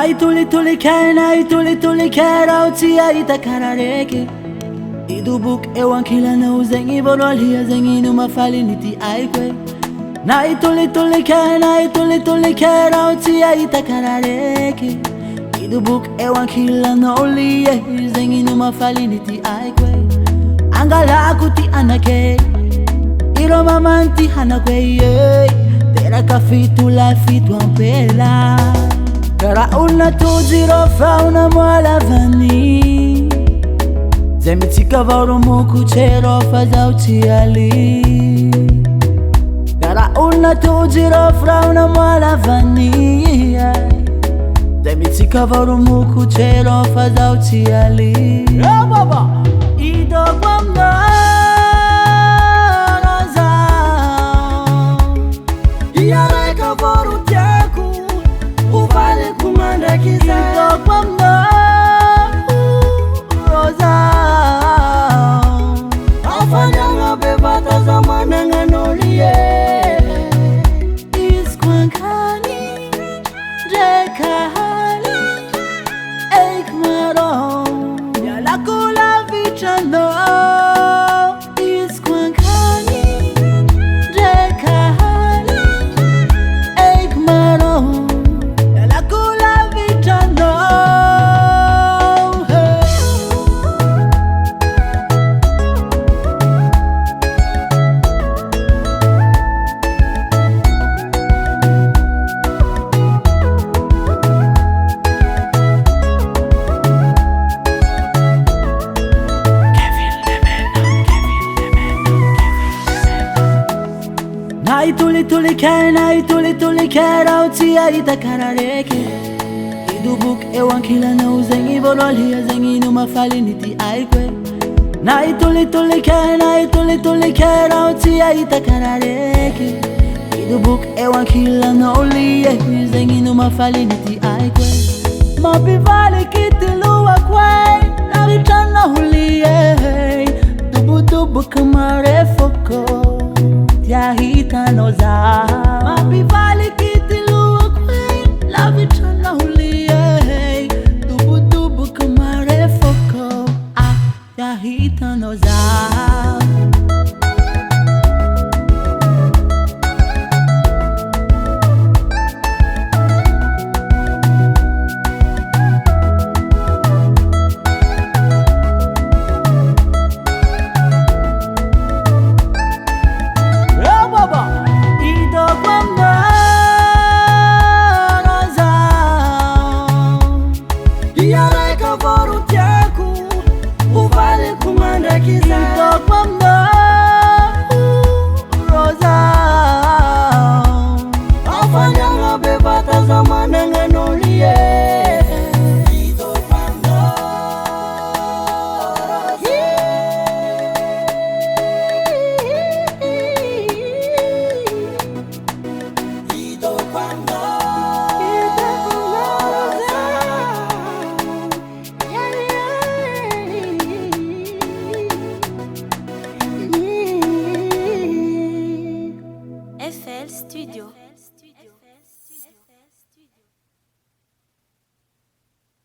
naitulitulikaina utia itakarareke idubuk ewankila na uzengi bolwalia zengi numafali niti aikwe naitulitulikaina utia itakarareke idubuk ewankila na ulie zengi numafali niti aikwe angala kuti anake iro mamanti hanakwe tera kafitu la fitu ampela Kara una tujiro fa una mwala vani Zemitika varo moku chero fa zauti ali Kara una tujiro fa una mwala vani Zemitika varo moku chero fa zauti ali Oh baba Ido kwa mdaraza Iyareka varo teku Uvale kumanda kiza kwa mno Rosa Afanya ngabe bata zamana nganolie Iskwankani Dekahani Eikmaro Yala kula vichano Iskwankani Dekahani Eikmaro naitulikaina utia itakarareke idubuk ewankila na uzengi bolwalia zengi numafali niti aikwe naitulikaina utia itakarareke idubuk ewankila na ulie zengi numafali niti aikwe mapivale kitiluwa kwai naritana hulie dubu kamare foko Yahita noza Mapivali kitiluwa kwe La vitana hulie Dubu kamare foko Yahita noza Kiza kwa mno Rosa Afanya ngabe bata zamana nganolie Ido kwa mno Ido kwa mno FL Studio.